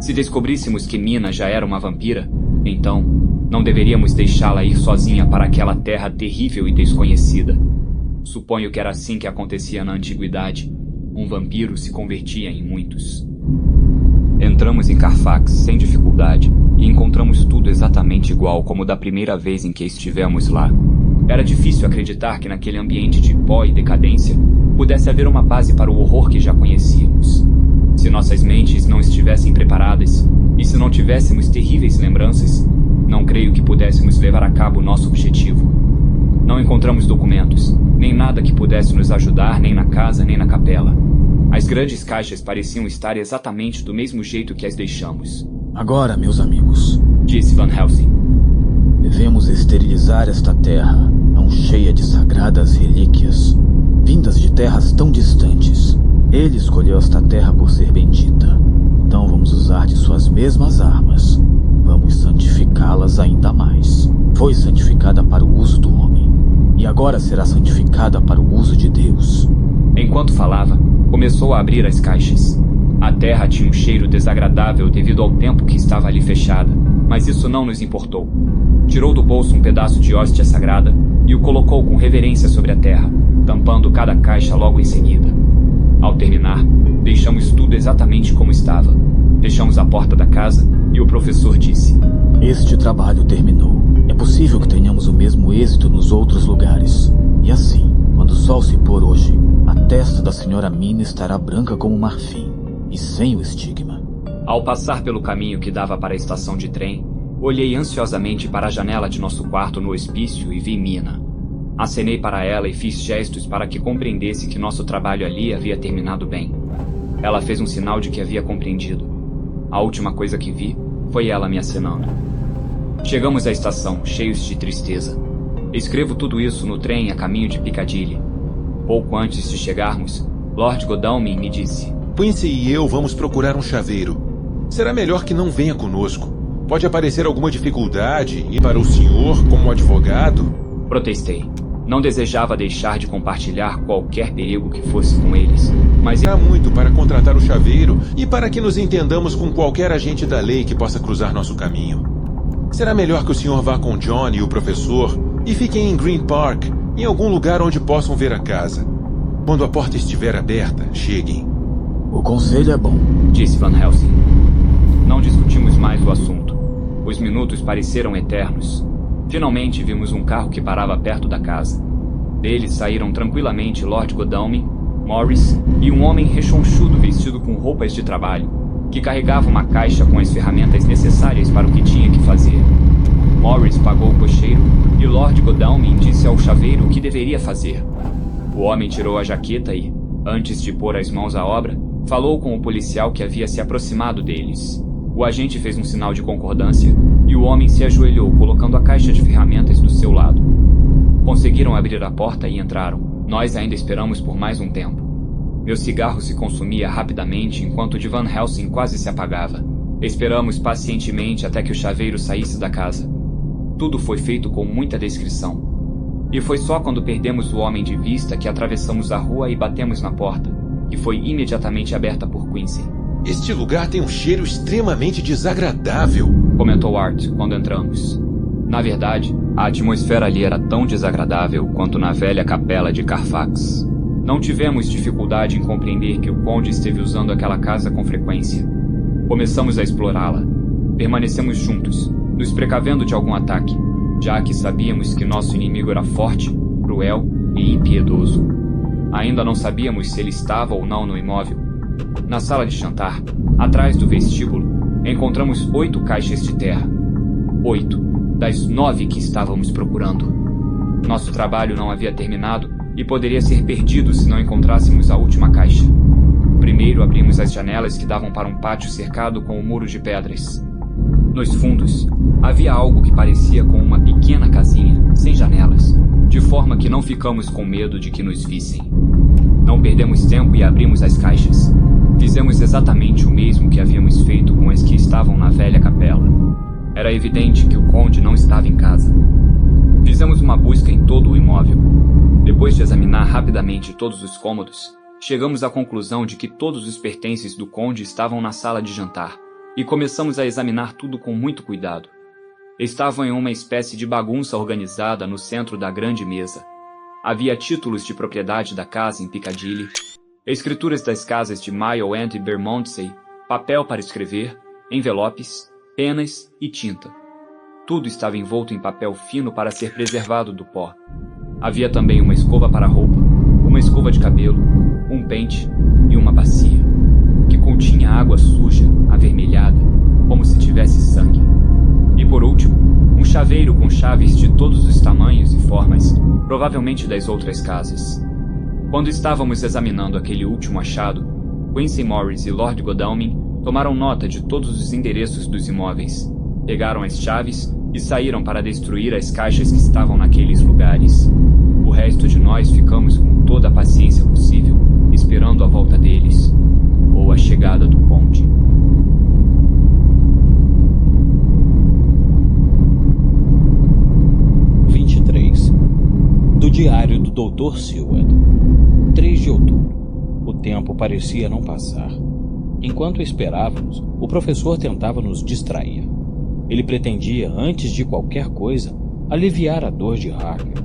Se descobríssemos que Mina já era uma vampira, então não deveríamos deixá-la ir sozinha para aquela terra terrível e desconhecida. Suponho que era assim que acontecia na antiguidade. Um vampiro se convertia em muitos. Entramos em Carfax sem dificuldade e encontramos tudo exatamente igual como da primeira vez em que estivemos lá. Era difícil acreditar que naquele ambiente de pó e decadência pudesse haver uma base para o horror que já conhecíamos. Se nossas mentes não estivessem preparadas e se não tivéssemos terríveis lembranças, não creio que pudéssemos levar a cabo nosso objetivo. Não encontramos documentos, nem nada que pudesse nos ajudar nem na casa nem na capela. As grandes caixas pareciam estar exatamente do mesmo jeito que as deixamos. Agora, meus amigos, disse Van Helsing, devemos esterilizar esta terra, tão cheia de sagradas relíquias, vindas de terras tão distantes. Ele escolheu esta terra por ser bendita. Então vamos usar de suas mesmas armas. Vamos santificá-las ainda mais. Foi santificada para o uso do homem, e agora será santificada para o uso de Deus. Enquanto falava, começou a abrir as caixas. A terra tinha um cheiro desagradável devido ao tempo que estava ali fechada, mas isso não nos importou. Tirou do bolso um pedaço de hóstia sagrada e o colocou com reverência sobre a terra, tampando cada caixa logo em seguida. Ao terminar, deixamos tudo exatamente como estava. Fechamos a porta da casa e o professor disse: Este trabalho terminou. É possível que tenhamos o mesmo êxito nos outros lugares. E assim, quando o sol se pôr hoje, a testa da senhora Mina estará branca como marfim e sem o estigma. Ao passar pelo caminho que dava para a estação de trem, olhei ansiosamente para a janela de nosso quarto no hospício e vi Mina. Acenei para ela e fiz gestos para que compreendesse que nosso trabalho ali havia terminado bem. Ela fez um sinal de que havia compreendido. A última coisa que vi foi ela me acenando. Chegamos à estação, cheios de tristeza. Escrevo tudo isso no trem a caminho de Piccadilly. Pouco antes de chegarmos, Lord Godalming me disse: Quincy e eu vamos procurar um chaveiro. Será melhor que não venha conosco. Pode aparecer alguma dificuldade e para o senhor, como advogado... Protestei. Não desejava deixar de compartilhar qualquer perigo que fosse com eles, mas... Há muito para contratar o chaveiro e para que nos entendamos com qualquer agente da lei que possa cruzar nosso caminho. Será melhor que o senhor vá com John e o professor e fiquem em Green Park, em algum lugar onde possam ver a casa. Quando a porta estiver aberta, cheguem. O conselho é bom, disse Van Helsing. Não discutimos mais o assunto. Os minutos pareceram eternos. Finalmente vimos um carro que parava perto da casa. Dele saíram tranquilamente Lord Godalming, Morris e um homem rechonchudo vestido com roupas de trabalho, que carregava uma caixa com as ferramentas necessárias para o que tinha que fazer. Morris pagou o cocheiro e Lord Godalming disse ao chaveiro o que deveria fazer. O homem tirou a jaqueta e, antes de pôr as mãos à obra, falou com o policial que havia se aproximado deles. O agente fez um sinal de concordância e o homem se ajoelhou, colocando a caixa de ferramentas do seu lado. Conseguiram abrir a porta e entraram. Nós ainda esperamos por mais um tempo. Meu cigarro se consumia rapidamente enquanto o de Van Helsing quase se apagava. Esperamos pacientemente até que o chaveiro saísse da casa. Tudo foi feito com muita descrição. E foi só quando perdemos o homem de vista que atravessamos a rua e batemos na porta, que foi imediatamente aberta por Quincy. Este lugar tem um cheiro extremamente desagradável, comentou Art quando entramos. Na verdade, a atmosfera ali era tão desagradável quanto na velha capela de Carfax. Não tivemos dificuldade em compreender que o conde esteve usando aquela casa com frequência. Começamos a explorá-la. Permanecemos juntos, nos precavendo de algum ataque, já que sabíamos que nosso inimigo era forte, cruel e impiedoso. Ainda não sabíamos se ele estava ou não no imóvel. Na sala de jantar, atrás do vestíbulo, encontramos 8 caixas de terra. 8 das 9 que estávamos procurando. Nosso trabalho não havia terminado e poderia ser perdido se não encontrássemos a última caixa. Primeiro abrimos as janelas que davam para um pátio cercado com um muro de pedras. Nos fundos, havia algo que parecia com uma pequena casinha, sem janelas, de forma que não ficamos com medo de que nos vissem. Não perdemos tempo e abrimos as caixas. Fizemos exatamente o mesmo que havíamos feito com as que estavam na velha capela. Era evidente que o conde não estava em casa. Fizemos uma busca em todo o imóvel. Depois de examinar rapidamente todos os cômodos, chegamos à conclusão de que todos os pertences do conde estavam na sala de jantar, e começamos a examinar tudo com muito cuidado. Estavam em uma espécie de bagunça organizada no centro da grande mesa. Havia títulos de propriedade da casa em Piccadilly, escrituras das casas de Mile End e Bermondsey, papel para escrever, envelopes, penas e tinta. Tudo estava envolto em papel fino para ser preservado do pó. Havia também uma escova para roupa, uma escova de cabelo, um pente e uma bacia, que continha água suja, avermelhada, como se tivesse sangue. E por último, um chaveiro com chaves de todos os tamanhos e formas, provavelmente das outras casas. Quando estávamos examinando aquele último achado, Quincy Morris e Lord Godalming tomaram nota de todos os endereços dos imóveis, pegaram as chaves e saíram para destruir as caixas que estavam naqueles lugares. O resto de nós ficamos com toda a paciência possível, esperando a volta deles, ou a chegada do conde. Do diário do Dr. Seward. 3 de outubro. O tempo parecia não passar. Enquanto esperávamos, o professor tentava nos distrair. Ele pretendia, antes de qualquer coisa, aliviar a dor de Harker.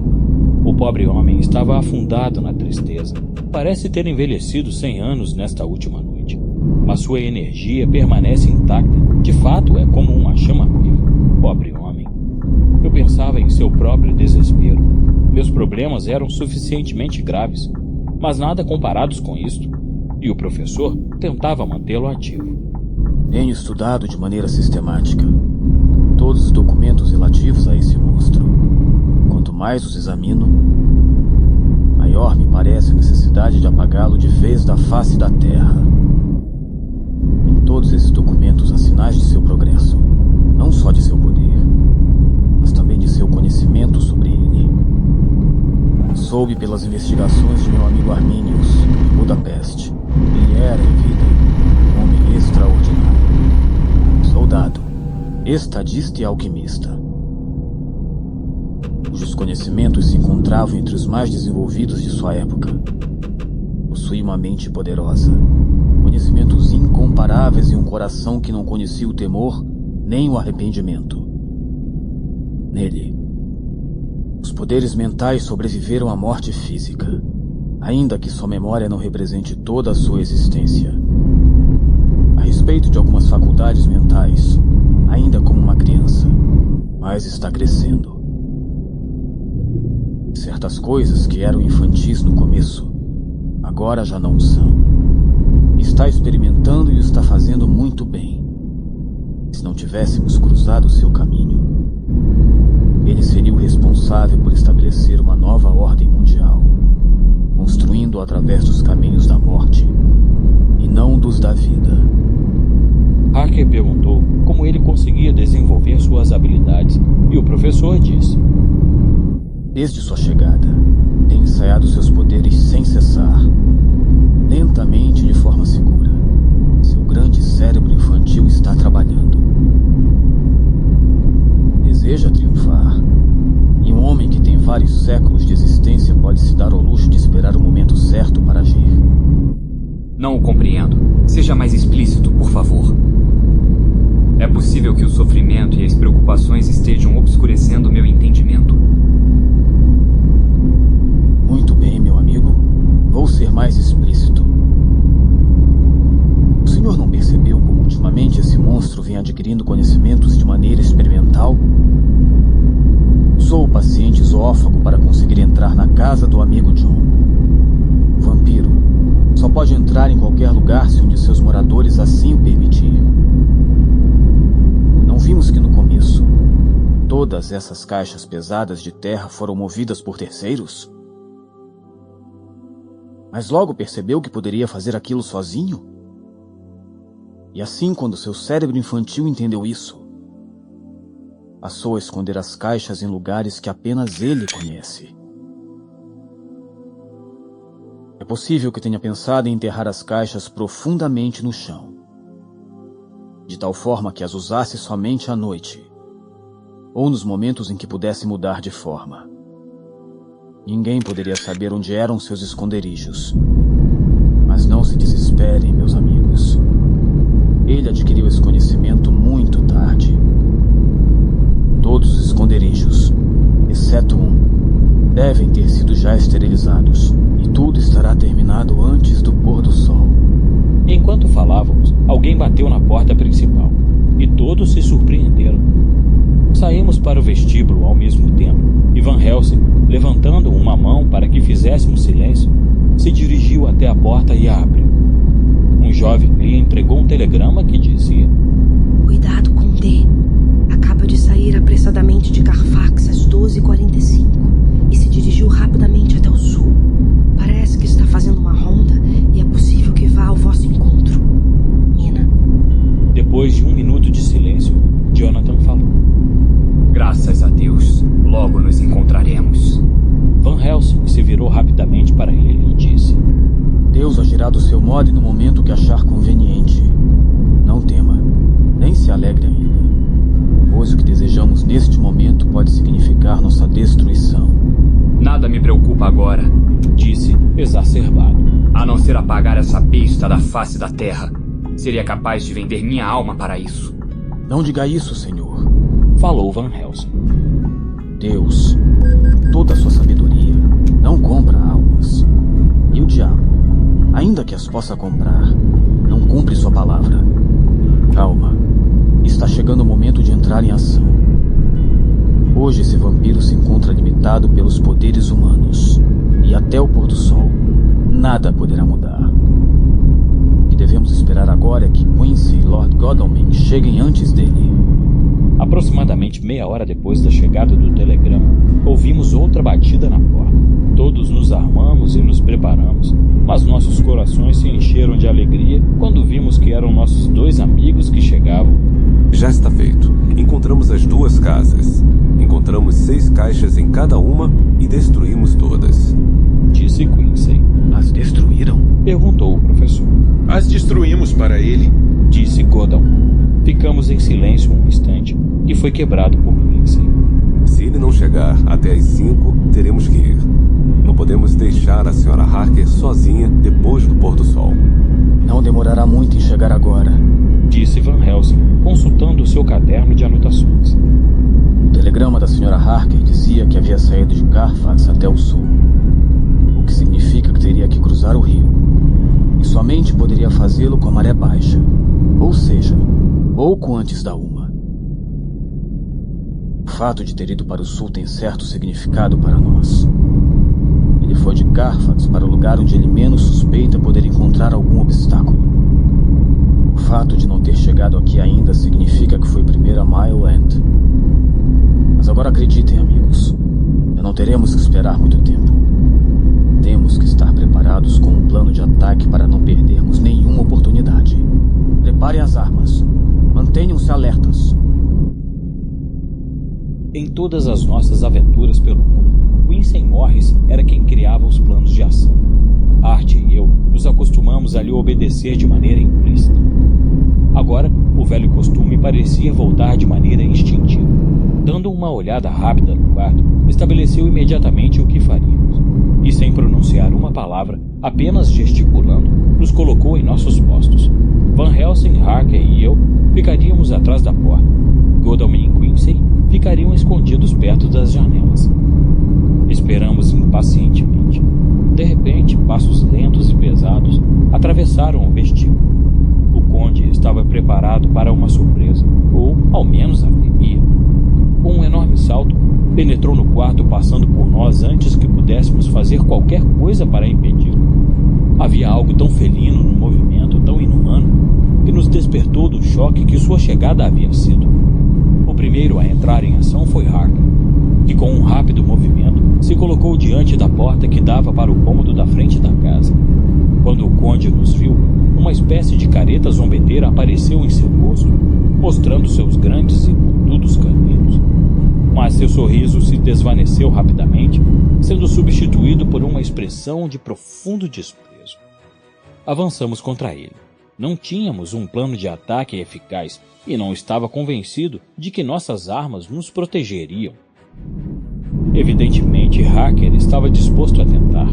O pobre homem estava afundado na tristeza. Parece ter envelhecido 100 anos nesta última noite. Mas sua energia permanece intacta. De fato, é como uma chama viva. Pobre homem. Eu pensava em seu próprio desespero. Meus problemas eram suficientemente graves, mas nada comparados com isto. E o professor tentava mantê-lo ativo. Tenho estudado de maneira sistemática todos os documentos relativos a esse monstro. Quanto mais os examino, maior me parece a necessidade de apagá-lo de vez da face da Terra. Em todos esses documentos há sinais de seu progresso, não só de seu poder, mas também de seu conhecimento sobre ele. Soube pelas investigações de meu amigo Arminius, em Budapeste. Ele era, em vida, um homem extraordinário. Soldado, estadista e alquimista, cujos conhecimentos se encontravam entre os mais desenvolvidos de sua época. Possuía uma mente poderosa, conhecimentos incomparáveis e um coração que não conhecia o temor nem o arrependimento. Nele, os poderes mentais sobreviveram à morte física, ainda que sua memória não represente toda a sua existência. A respeito de algumas faculdades mentais, ainda como uma criança, mas está crescendo. Certas coisas que eram infantis no começo, agora já não são. Está experimentando e o está fazendo muito bem. Se não tivéssemos cruzado seu caminho, ele seria o responsável por estabelecer uma nova ordem mundial, construindo através dos caminhos da morte e não dos da vida. Harker perguntou como ele conseguia desenvolver suas habilidades, e o professor disse: Desde sua chegada, tem ensaiado seus poderes sem cessar, lentamente e de forma segura. Seu grande cérebro infantil está trabalhando. Deseja triunfar, e um homem que tem vários séculos de existência pode se dar ao luxo de esperar o momento certo para agir. Não o compreendo. Seja mais explícito, por favor. É possível que o sofrimento e as preocupações estejam obscurecendo meu entendimento. Muito bem, meu amigo. Vou ser mais explícito. O senhor não percebeu como ultimamente esse monstro vem adquirindo conhecimentos de maneira experimental? Usou o paciente zoófago para conseguir entrar na casa do amigo John. O vampiro só pode entrar em qualquer lugar se um de seus moradores assim o permitir. Não vimos que no começo todas essas caixas pesadas de terra foram movidas por terceiros? Mas logo percebeu que poderia fazer aquilo sozinho? E assim, quando seu cérebro infantil entendeu isso, passou a esconder as caixas em lugares que apenas ele conhece. É possível que tenha pensado em enterrar as caixas profundamente no chão, de tal forma que as usasse somente à noite, ou nos momentos em que pudesse mudar de forma. Ninguém poderia saber onde eram seus esconderijos. Mas não se desesperem, meus amigos. Ele adquiriu esse conhecimento muito tarde. Todos os esconderijos, exceto um, devem ter sido já esterilizados. E tudo estará terminado antes do pôr do sol. Enquanto falávamos, alguém bateu na porta principal, e todos se surpreenderam. Saímos para o vestíbulo ao mesmo tempo, e Van Helsing, levantando uma mão para que fizéssemos silêncio, se dirigiu até a porta e a abriu. Um jovem lhe entregou um telegrama que dizia: Cuidado com D. Acaba de sair apressadamente de Carfax às 12h45 e se dirigiu rapidamente até o sul. Parece que está fazendo uma ronda e é possível que vá ao vosso encontro. Nina. Depois de 1 minuto de silêncio, Jonathan falou: Graças a Deus, logo nos encontraremos. Van Helsing se virou rapidamente para ele e disse: Deus agirá do seu modo e no momento que achar conveniente. Não tema, nem se alegre ainda, pois o que desejamos neste momento pode significar nossa destruição. Nada me preocupa agora, disse, exacerbado, a não ser apagar essa besta da face da terra. Seria capaz de vender minha alma para isso. Não diga isso, senhor, falou Van Helsing. Deus, toda a sua sabedoria, não compra almas. E o diabo, ainda que as possa comprar, não cumpre sua palavra. Calma, está chegando o momento de entrar em ação. Hoje esse vampiro se encontra limitado pelos poderes humanos. E até o pôr do sol, nada poderá mudar. O que devemos esperar agora é que Quincy e Lord Godalming cheguem antes dele. Aproximadamente meia hora depois da chegada do telegrama, ouvimos outra batida na porta. Todos nos armamos e nos preparamos, mas nossos corações se encheram de alegria quando vimos que eram nossos 2 amigos que chegavam. Já está feito. Encontramos as 2 casas. Encontramos 6 caixas em cada uma e destruímos todas, disse Quincy. As destruíram? Perguntou o professor. As destruímos para ele, disse Godal. Ficamos em silêncio um instante, que foi quebrado por Quincy. Se ele não chegar até as 5, teremos que ir. Não podemos deixar a Sra. Harker sozinha depois do pôr do sol. Não demorará muito em chegar agora, disse Van Helsing, consultando o seu caderno de anotações. O telegrama da Sra. Harker dizia que havia saído de Carfax até o sul, o que significa que teria que cruzar o rio, e somente poderia fazê-lo com a maré baixa, ou seja, pouco antes da 1. O fato de ter ido para o sul tem certo significado para nós. Ele foi de Carfax para o lugar onde ele menos suspeita poder encontrar algum obstáculo. O fato de não ter chegado aqui ainda significa que foi primeiro a Mile End. Mas agora acreditem, amigos, não teremos que esperar muito tempo. Temos que estar preparados com um plano de ataque para não perdermos nenhuma oportunidade. Preparem as armas. Mantenham-se alertas. Em todas as nossas aventuras pelo mundo, Quincy Morris era quem criava os planos de ação. Art e eu nos acostumamos a lhe obedecer de maneira implícita. Agora, o velho costume parecia voltar de maneira instintiva. Dando uma olhada rápida no quarto, estabeleceu imediatamente o que faríamos. E sem pronunciar uma palavra, apenas gesticulando, nos colocou em nossos postos. Van Helsing, Harker e eu ficaríamos atrás da porta. Godalming e Quincy ficariam escondidos perto das janelas. Esperamos impacientemente. De repente, passos lentos e pesados atravessaram o vestíbulo. O conde estava preparado para uma surpresa, ou ao menos a temia. Com um enorme salto, penetrou no quarto passando por nós antes que pudéssemos fazer qualquer coisa para impedi-lo. Havia algo tão felino no movimento, tão inumano, que nos despertou do choque que sua chegada havia sido. O primeiro a entrar em ação foi Harker, que com um rápido movimento se colocou diante da porta que dava para o cômodo da frente da casa. Quando o conde nos viu, uma espécie de careta zombeteira apareceu em seu rosto, mostrando seus grandes e pontudos caninos. Mas seu sorriso se desvaneceu rapidamente, sendo substituído por uma expressão de profundo desprezo. Avançamos contra ele. Não tínhamos um plano de ataque eficaz e não estava convencido de que nossas armas nos protegeriam. Evidentemente, Harker estava disposto a tentar,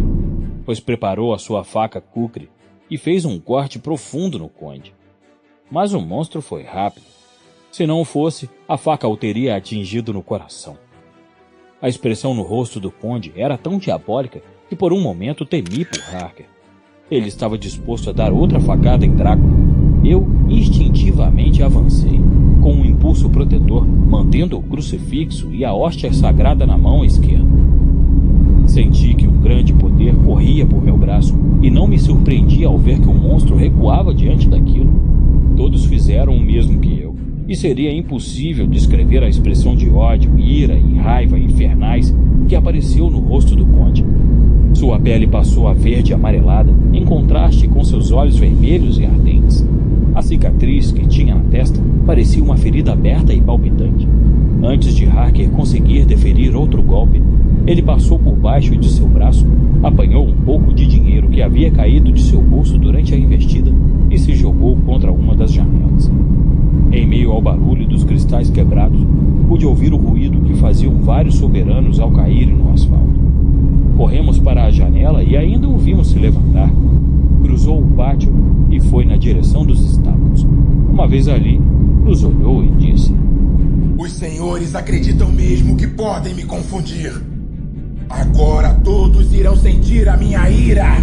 pois preparou a sua faca Kukri e fez um corte profundo no conde. mas o monstro foi rápido. Se não fosse, a faca o teria atingido no coração. A expressão no rosto do conde era tão diabólica que por um momento temi por Harker. Ele estava disposto a dar outra facada em Drácula. Eu instintivamente avancei, com um impulso protetor, mantendo o crucifixo e a hóstia sagrada na mão esquerda. Senti que um grande poder corria por meu braço e não me surpreendi ao ver que o monstro recuava diante daquilo. Todos fizeram o mesmo que eu, e seria impossível descrever a expressão de ódio, ira e raiva infernais que apareceu no rosto do conde. Sua pele passou a verde amarelada, em contraste com seus olhos vermelhos e ardentes. A cicatriz que tinha na testa parecia uma ferida aberta e palpitante. Antes de Harker conseguir deferir outro golpe, ele passou por baixo de seu braço, apanhou um pouco de dinheiro que havia caído de seu bolso durante a investida e se jogou contra uma das janelas. Em meio ao barulho dos cristais quebrados, pude ouvir o ruído que faziam vários soberanos ao caírem no asfalto. Corremos para a janela e ainda o vimos se levantar. Cruzou o pátio e foi na direção dos estábulos. Uma vez ali, nos olhou e disse: "Os senhores acreditam mesmo que podem me confundir. Agora todos irão sentir a minha ira.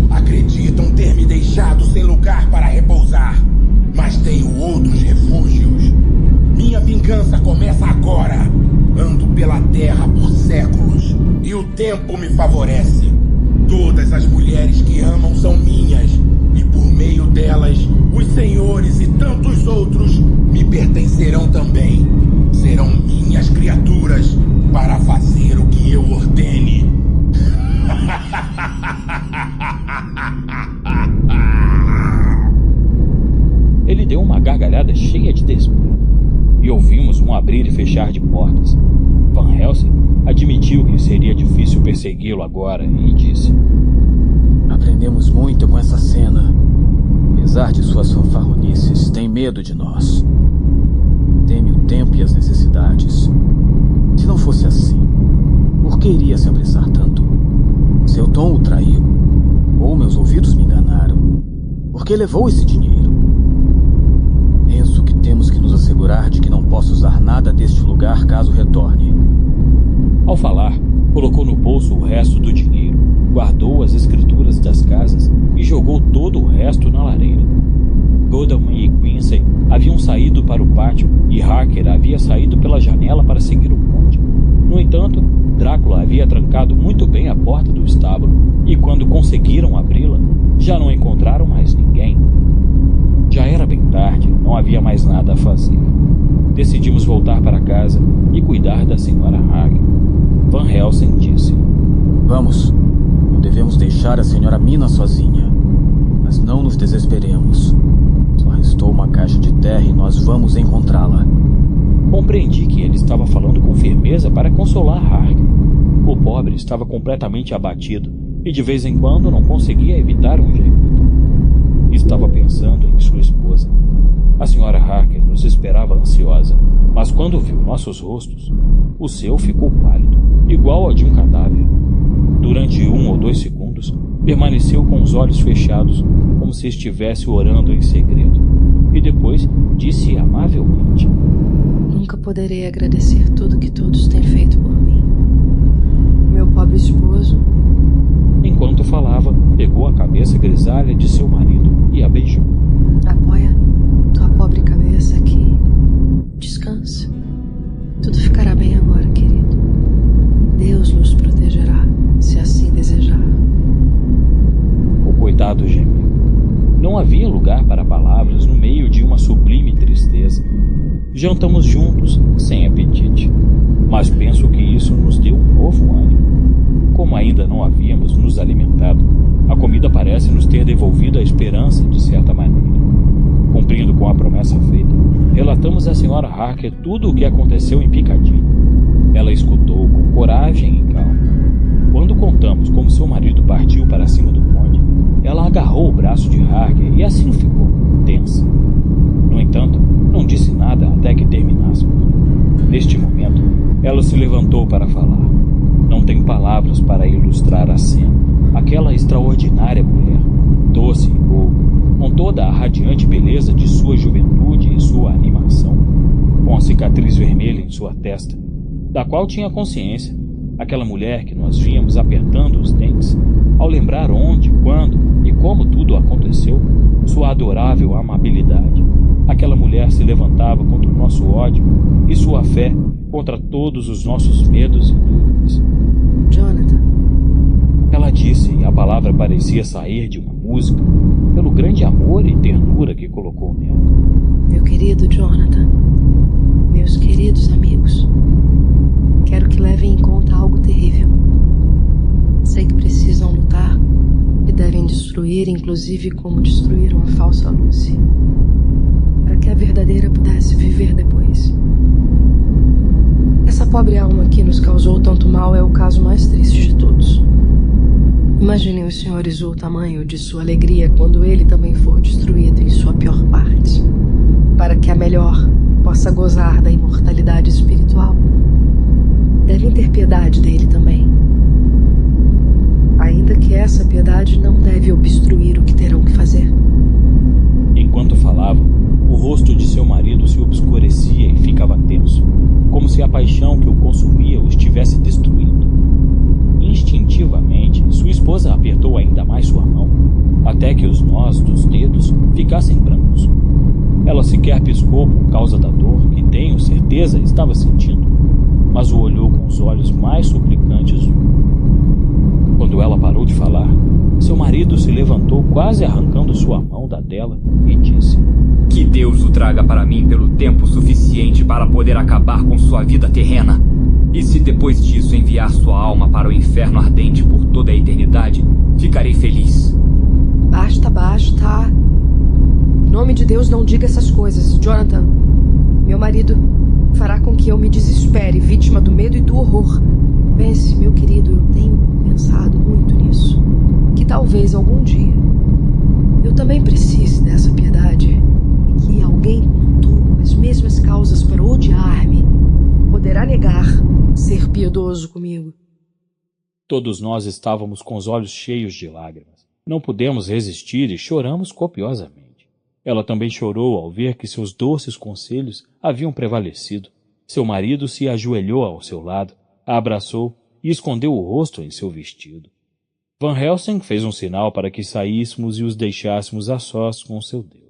Acreditam ter me deixado sem lugar para repousar, mas tenho outros refúgios. Minha vingança começa agora. Ando pela terra por séculos e o tempo me favorece. Todas as mulheres que amam são minhas, e por meio delas, os senhores e tantos outros me pertencerão também. Serão minhas criaturas para fazer o que eu ordene." Ele deu uma gargalhada cheia de desprezo, e ouvimos um abrir e fechar de portas. Van Helsing admitiu que seria difícil persegui-lo agora e disse: Aprendemos muito com essa cena. Apesar de suas fanfarronices, tem medo de nós. Teme o tempo e as necessidades. Se não fosse assim, por que iria se apressar tanto? Seu tom o traiu. Ou meus ouvidos me enganaram. Por que levou esse dinheiro? Penso que temos que nos assegurar de que não possa usar nada deste lugar caso retorne. Ao falar, colocou no bolso o resto do dinheiro, guardou as escrituras das casas e jogou todo o resto na lareira. Godalming e Quincy haviam saído para o pátio e Harker havia saído pela janela para seguir o conde. No entanto, Drácula havia trancado muito bem a porta do estábulo e quando conseguiram abri-la, já não encontraram mais ninguém. Já era bem tarde, não havia mais nada a fazer. Decidimos voltar para casa e cuidar da senhora Harker. Van Helsing disse: Vamos. Não devemos deixar a senhora Mina sozinha. Mas não nos desesperemos. Só restou uma caixa de terra e nós vamos encontrá-la. Compreendi que ele estava falando com firmeza para consolar Harker. O pobre estava completamente abatido e de vez em quando não conseguia evitar um gemido. Estava pensando em sua esposa. A senhora Harker nos esperava ansiosa, mas quando viu nossos rostos, o seu ficou pálido, igual ao de um cadáver. Durante 1 ou 2 segundos, permaneceu com os olhos fechados, como se estivesse orando em segredo. E depois disse amavelmente: Nunca poderei agradecer tudo que todos têm feito por mim. Meu pobre esposo. Enquanto falava, pegou a cabeça grisalha de seu marido e a beijou. Apoia tua pobre cabeça aqui. Descansa. Tudo ficará bem agora, querido. Deus nos protegerá, se assim desejar. O coitado gemeu. Não havia lugar para palavras no meio de uma sublime tristeza. Jantamos juntos, sem apetite. Mas penso que isso nos deu um novo ânimo. Como ainda não havíamos nos alimentado, a comida parece nos ter devolvido a esperança de certa maneira. Cumprindo com a promessa feita, relatamos à senhora Harker tudo o que aconteceu em Piccadilly. Ela escutou com coragem e calma. Quando contamos como seu marido partiu para cima do conde, ela agarrou o braço de Harker e assim ficou, tensa. No entanto, não disse nada até que terminássemos. Neste momento, ela se levantou para falar. Não tenho palavras para ilustrar a cena. Aquela extraordinária mulher, doce e boa, com toda a radiante beleza de sua juventude e sua animação, com a cicatriz vermelha em sua testa, da qual tinha consciência, aquela mulher que nós víamos apertando os dentes, ao lembrar onde, quando e como tudo aconteceu, sua adorável amabilidade, aquela mulher se levantava contra o nosso ódio e sua fé contra todos os nossos medos e dúvidas. Jonathan. Ela disse, e a palavra parecia sair de uma música, pelo grande amor e ternura que colocou nela. Meu querido Jonathan, meus queridos amigos, quero que levem em conta algo terrível. Sei que precisam lutar e devem destruir, inclusive como destruíram a falsa Lucy, para que a verdadeira pudesse viver depois. Essa pobre alma que nos causou tanto mal é o caso mais triste de todos. Imaginem os senhores o tamanho de sua alegria quando ele também for destruído em sua pior parte, para que a melhor possa gozar da imortalidade espiritual. Devem ter piedade dele também, ainda que essa piedade não deve obstruir o que terão que fazer. Enquanto falava, o rosto de seu marido se obscurecia e ficava tenso, como se a paixão que o consumia o estivesse destruindo. Instintivamente, sua esposa apertou ainda mais sua mão, até que os nós dos dedos ficassem brancos. Ela sequer piscou por causa da dor que, tenho certeza, estava sentindo, mas o olhou com os olhos mais suplicantes. Quando ela parou de falar, seu marido se levantou, quase arrancando sua mão da dela, e disse: Que Deus o traga para mim pelo tempo suficiente para poder acabar com sua vida terrena. E se depois disso enviar sua alma para o inferno ardente por toda a eternidade, ficarei feliz. Basta, basta. Em nome de Deus, não diga essas coisas, Jonathan. Meu marido fará com que eu me desespere, vítima do medo e do horror. Pense, meu querido, eu tenho pensado muito nisso. Que talvez algum dia eu também precise dessa piedade. E que alguém como tu, com as mesmas causas para odiar-me, poderá negar ser piedoso comigo. Todos nós estávamos com os olhos cheios de lágrimas. Não pudemos resistir e choramos copiosamente. Ela também chorou ao ver que seus doces conselhos haviam prevalecido. Seu marido se ajoelhou ao seu lado, a abraçou e escondeu o rosto em seu vestido. Van Helsing fez um sinal para que saíssemos e os deixássemos a sós com seu Deus.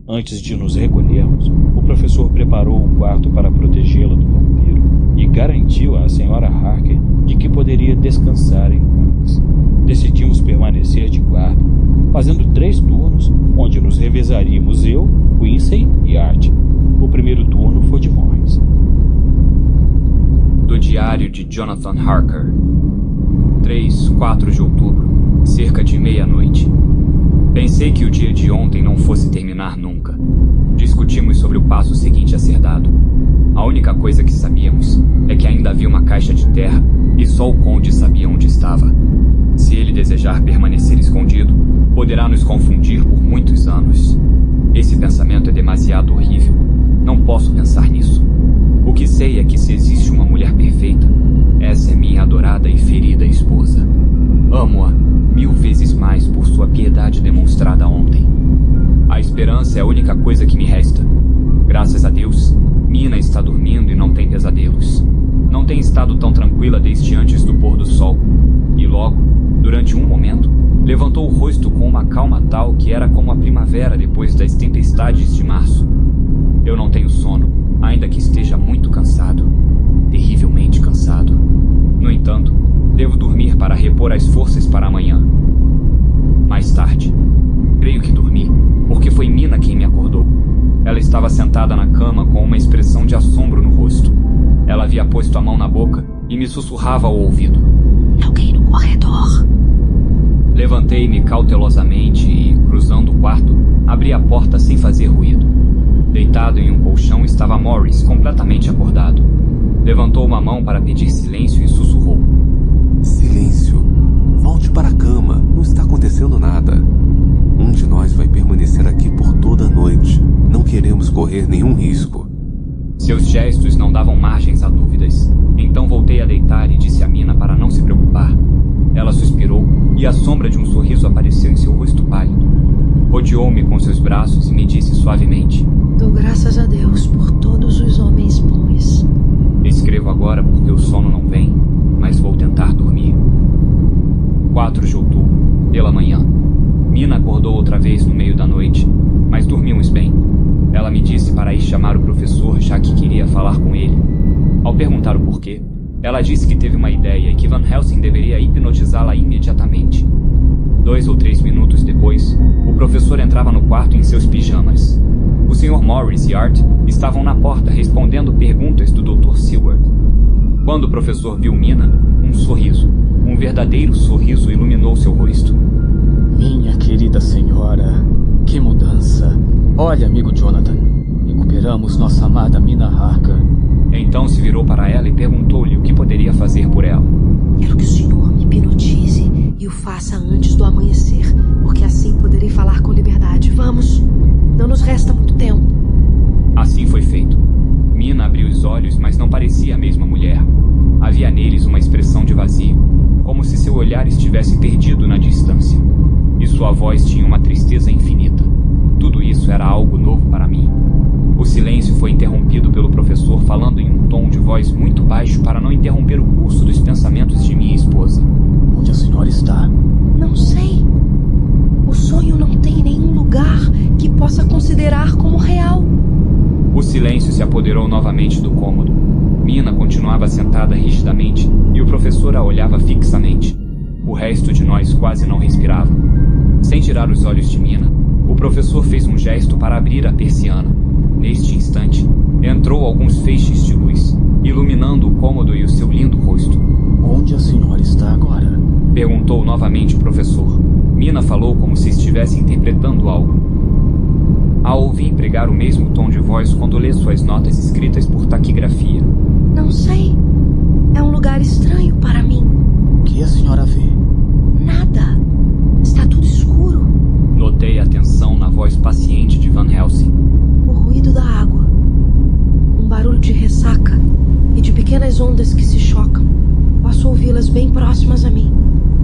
Antes de nos recolhermos, o professor preparou o quarto para protegê-la do vampiro e garantiu à Sra. Harker de que poderia descansar em paz. Decidimos permanecer de guarda, fazendo 3 turnos, onde nos revezaríamos eu, Quincy e Art. O primeiro turno foi de Morris. Do diário de Jonathan Harker. 3/4 de outubro, cerca de meia-noite. Pensei que o dia de ontem não fosse terminar nunca. Discutimos sobre o passo seguinte a ser dado. A única coisa que sabíamos é que ainda havia uma caixa de terra e só o conde sabia onde estava. Se ele desejar permanecer escondido, poderá nos confundir por muitos anos. Esse pensamento é demasiado horrível. Não posso pensar nisso. O que sei é que se existe uma mulher perfeita, essa é minha adorada e ferida esposa. Amo-a 1000 vezes mais por sua piedade demonstrada ontem. A esperança é a única coisa que me resta. Graças a Deus, Mina está dormindo e não tem pesadelos. Não tem estado tão tranquila desde antes do pôr do sol. E logo, durante um momento, levantou o rosto com uma calma tal que era como a primavera depois das tempestades de março. Eu não tenho sono, ainda que esteja muito cansado. Terrivelmente cansado. No entanto, devo dormir para repor as forças para amanhã. Mais tarde, creio que dormi, porque foi Mina quem me acordou. Ela estava sentada na cama com uma expressão de assombro no rosto. Ela havia posto a mão na boca e me sussurrava ao ouvido: Alguém no corredor. Levantei-me cautelosamente e, cruzando o quarto, abri a porta sem fazer ruído. Deitado em um colchão estava Morris, completamente acordado. Levantou uma mão para pedir silêncio e sussurrou: Silêncio. Volte para a cama. Não está acontecendo nada. Um de nós vai permanecer aqui por toda a noite. Não queremos correr nenhum risco. Seus gestos não davam margens a dúvidas. Então voltei a deitar e disse a Mina para não se preocupar. Ela suspirou e a sombra de um sorriso apareceu em seu rosto pálido. suavemente. Dou graças a Deus por todos os homens bons. Escrevo agora porque o sono não vem, mas vou tentar dormir. 4 de outubro, pela manhã. Mina acordou outra vez no meio da noite, mas dormimos bem. Ela me disse para ir chamar o professor, já que queria falar com ele. Ao perguntar o porquê, ela disse que teve uma ideia e que Van Helsing deveria hipnotizá-la imediatamente. 2 ou 3 minutos depois, o professor entrava no quarto em seus pijamas. O Sr. Morris e Art estavam na porta respondendo perguntas do Dr. Seward. Quando o professor viu Mina, um sorriso, um verdadeiro sorriso iluminou seu rosto. Minha querida senhora, que mudança. Olha, amigo Jonathan, recuperamos nossa amada Mina Harker. Então se virou para ela e perguntou-lhe o que poderia fazer por ela. Quero que o senhor me hipnotize e o faça antes do amanhecer, porque assim poderei falar com liberdade. Vamos, não nos resta muito tempo. Assim foi feito. Mina abriu os olhos, mas não parecia a mesma mulher. Havia neles uma expressão de vazio, como se seu olhar estivesse perdido na distância. E sua voz tinha uma tristeza infinita. Tudo isso era algo novo para mim. O silêncio foi interrompido pelo professor falando em um tom de voz muito baixo para não interromper o curso dos pensamentos de minha esposa. Onde a senhora está? Não sei. O sonho não tem nenhum lugar que possa considerar como real. O silêncio se apoderou novamente do cômodo. Mina continuava sentada rigidamente e o professor a olhava fixamente. O resto de nós quase não respirava. Sem tirar os olhos de Mina, o professor fez um gesto para abrir a persiana. Neste instante, entrou alguns feixes de luz, iluminando o cômodo e o seu lindo rosto. Onde a senhora está agora? Perguntou novamente o professor. Mina falou como se estivesse interpretando algo. A ouvi empregar o mesmo tom de voz quando lê suas notas escritas por taquigrafia. Não sei. É um lugar estranho para mim. O que a senhora vê? Nada. Está tudo escuro. Notei a tensão na voz paciente de Van Helsing. O ruído da água. Um barulho de ressaca e de pequenas ondas que se chocam. Posso ouvi-las bem próximas a mim.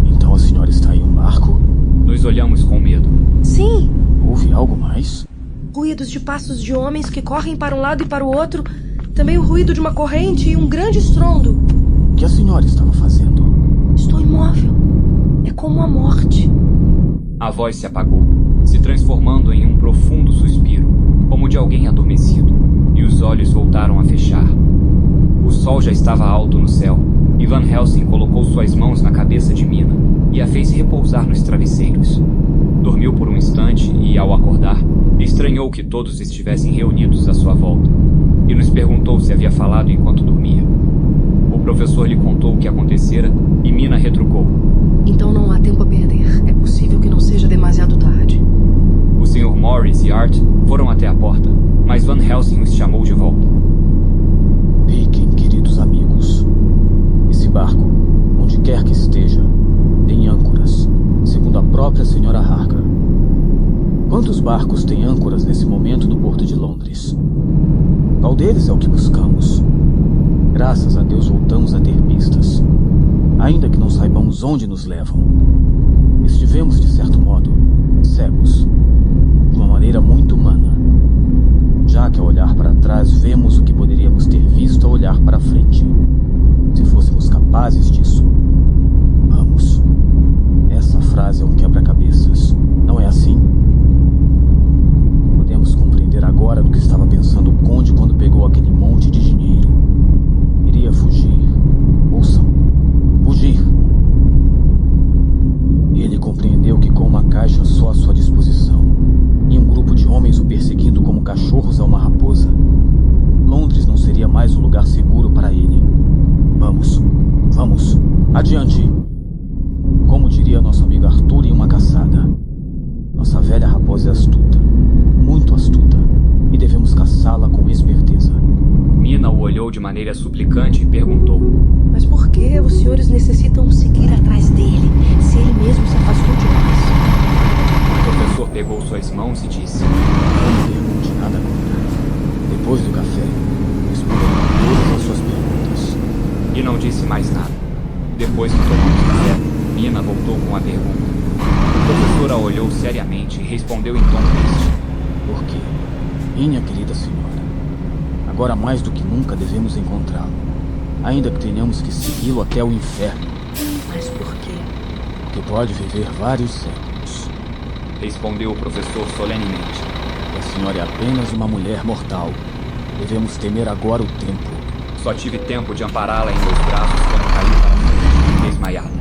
Então a senhora está em um barco? Nos olhamos com medo. Sim. Houve algo mais? Ruídos de passos de homens que correm para um lado e para o outro. Também o ruído de uma corrente e um grande estrondo. O que a senhora estava fazendo? Estou imóvel. É como a morte. A voz se apagou, se transformando em um profundo suspiro, como de alguém adormecido, e os olhos voltaram a fechar. O sol já estava alto no céu, e Van Helsing colocou suas mãos na cabeça de Mina e a fez repousar nos travesseiros. Dormiu por um instante e, ao acordar, estranhou que todos estivessem reunidos à sua volta, e nos perguntou se havia falado enquanto dormia. O professor lhe contou o que acontecera e Mina retrucou. Então não há tempo a perder. É possível que não seja demasiado tarde. O Sr. Morris e Art foram até a porta, mas Van Helsing os chamou de volta. Fiquem, queridos amigos. Esse barco, onde quer que esteja, tem âncoras, segundo a própria senhora Harker. Quantos barcos têm âncoras nesse momento no porto de Londres? Qual deles é o que buscamos? Graças a Deus voltamos a ter pistas, ainda que não saibamos onde nos levam. Estivemos, de certo modo, cegos, de uma maneira muito humana, já que ao olhar para trás vemos o que poderíamos ter visto ao olhar para frente. Se fôssemos capazes disso, vamos. Essa frase é um quebra-cabeças, não é assim? Podemos compreender agora no que estava pensando o conde quando pegou aquele monte de dinheiro. Iria fugir. Ouçam. Fugir. Ele compreendeu que com uma caixa só à sua disposição e um grupo de homens o perseguindo como cachorros a uma raposa, Londres não seria mais um lugar seguro para ele. Vamos. Vamos. Adiante. Como diria nosso amigo Arthur em uma caçada, nossa velha raposa é astuta, muito astuta, e devemos caçá-la com esperteza. Mina o olhou de maneira suplicante e perguntou. Mas por que os senhores necessitam seguir atrás dele, se ele mesmo se afastou de nós? O professor pegou suas mãos e disse. Não pergunte nada agora. Depois do café, responderei todas as suas perguntas. E não disse mais nada. Depois que tomamos café, Mina voltou com a pergunta. O professor a olhou seriamente e respondeu em tom triste. Por quê? Minha querida senhora, agora mais do que nunca devemos encontrá-lo, ainda que tenhamos que segui-lo até o inferno. Mas por quê? Que pode viver vários séculos. Respondeu o professor solenemente. A senhora é apenas uma mulher mortal. Devemos temer agora o tempo. Só tive tempo de ampará-la em meus braços quando caí para frente, desmaiada.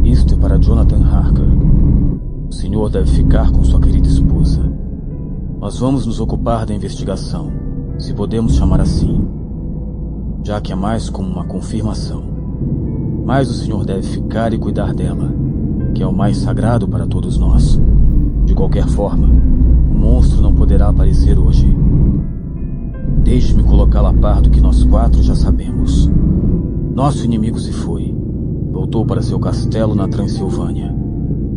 Isto é para Jonathan Harker. O senhor deve ficar com sua querida esposa. Nós vamos nos ocupar da investigação, se podemos chamar assim, já que é mais como uma confirmação. Mas o senhor deve ficar e cuidar dela, que é o mais sagrado para todos nós. De qualquer forma, o monstro não poderá aparecer hoje. Deixe-me colocá-la a par do que nós 4 já sabemos. Nosso inimigo se foi. Voltou para seu castelo na Transilvânia.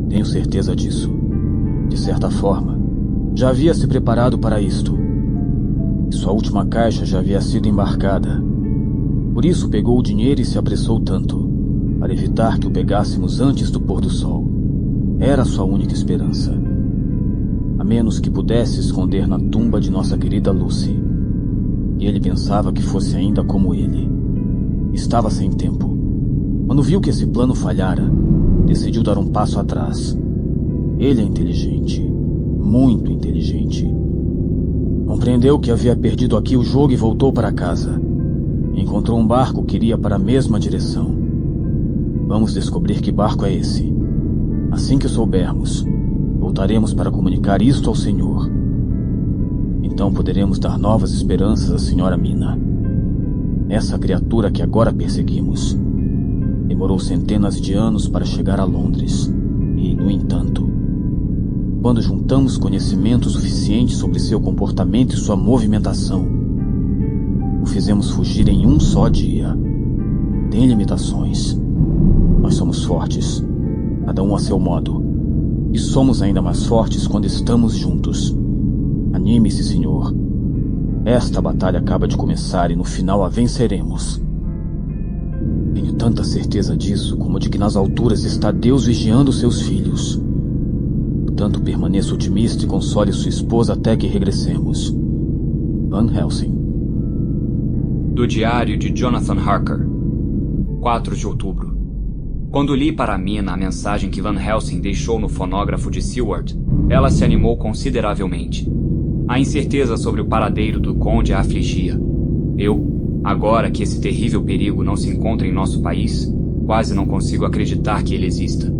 Tenho certeza disso. De certa forma, já havia se preparado para isto. E sua última caixa já havia sido embarcada. Por isso pegou o dinheiro e se apressou tanto, para evitar que o pegássemos antes do pôr do sol. Era sua única esperança. A menos que pudesse esconder na tumba de nossa querida Lucy. E ele pensava que fosse ainda como ele. Estava sem tempo. Quando viu que esse plano falhara, decidiu dar um passo atrás. Ele é inteligente. Muito inteligente. Compreendeu que havia perdido aqui o jogo e voltou para casa. Encontrou um barco que iria para a mesma direção. Vamos descobrir que barco é esse. Assim que o soubermos, voltaremos para comunicar isto ao senhor. Então poderemos dar novas esperanças à senhora Mina. Essa criatura que agora perseguimos demorou centenas de anos para chegar a Londres. E, no entanto, quando juntamos conhecimento suficiente sobre seu comportamento e sua movimentação, o fizemos fugir em um só dia. Tem limitações. Nós somos fortes, cada um a seu modo. E somos ainda mais fortes quando estamos juntos. Anime-se, senhor. Esta batalha acaba de começar e no final a venceremos. Tenho tanta certeza disso como de que nas alturas está Deus vigiando seus filhos. Portanto, permaneça otimista e console sua esposa até que regressemos. Van Helsing. Do diário de Jonathan Harker, 4 de outubro. Quando li para Mina a mensagem que Van Helsing deixou no fonógrafo de Seward, ela se animou consideravelmente. A incerteza sobre o paradeiro do conde a afligia. Eu, agora que esse terrível perigo não se encontra em nosso país, quase não consigo acreditar que ele exista.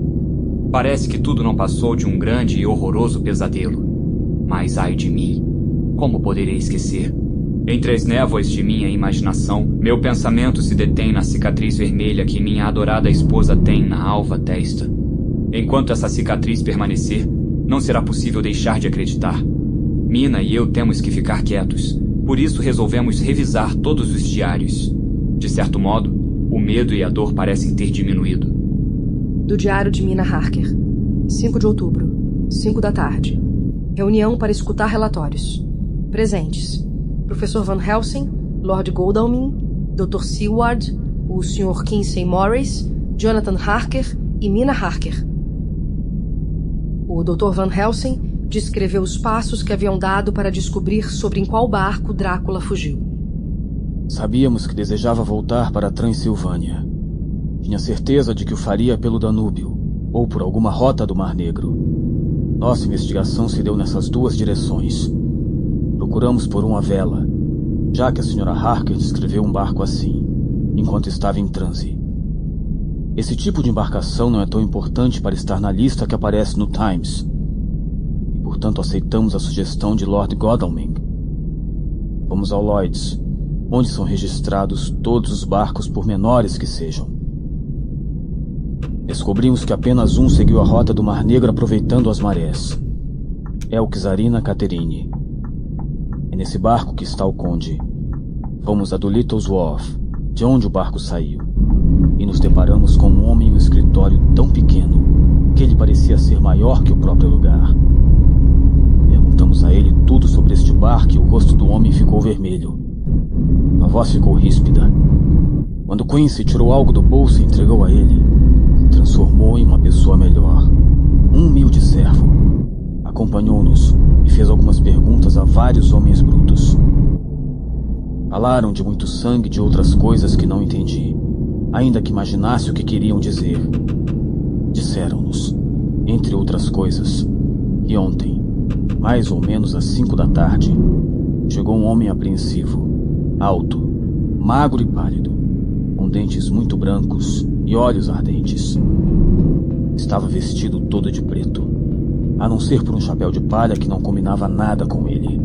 Parece que tudo não passou de um grande e horroroso pesadelo. Mas ai de mim, como poderei esquecer? Entre as névoas de minha imaginação, meu pensamento se detém na cicatriz vermelha que minha adorada esposa tem na alva testa. Enquanto essa cicatriz permanecer, não será possível deixar de acreditar. Mina e eu temos que ficar quietos. Por isso resolvemos revisar todos os diários. De certo modo, o medo e a dor parecem ter diminuído. Do diário de Mina Harker, 5 de outubro, 5 da tarde. Reunião para escutar relatórios. Presentes: Professor Van Helsing, Lord Godalming, Dr. Seward, o Sr. Kinsey Morris, Jonathan Harker e Mina Harker. O Dr. Van Helsing descreveu os passos que haviam dado para descobrir sobre em qual barco Drácula fugiu. Sabíamos que desejava voltar para a Transilvânia. Tinha certeza de que o faria pelo Danúbio, ou por alguma rota do Mar Negro. Nossa investigação se deu nessas 2 direções. Procuramos por uma vela, já que a Sra. Harker descreveu um barco assim, enquanto estava em transe. Esse tipo de embarcação não é tão importante para estar na lista que aparece no Times. E, portanto, aceitamos a sugestão de Lord Godalming. Fomos ao Lloyd's, onde são registrados todos os barcos, por menores que sejam. Descobrimos que apenas um seguiu a rota do Mar Negro aproveitando as marés. É o Czarina Caterine. É nesse barco que está o conde. Fomos a Doolittle's Wharf, de onde o barco saiu, e nos deparamos com um homem em um escritório tão pequeno que ele parecia ser maior que o próprio lugar. Perguntamos a ele tudo sobre este barco e o rosto do homem ficou vermelho. A voz ficou ríspida. Quando Quincy tirou algo do bolso e entregou a ele, se transformou em uma pessoa melhor. Um humilde servo. Acompanhou-nos e fez algumas perguntas a vários homens brutos. Falaram de muito sangue e de outras coisas que não entendi, ainda que imaginasse o que queriam dizer. Disseram-nos, entre outras coisas, que ontem, mais ou menos às 5 da tarde, chegou um homem apreensivo, alto, magro e pálido, com dentes muito brancos e olhos ardentes. Estava vestido todo de preto, a não ser por um chapéu de palha que não combinava nada com ele.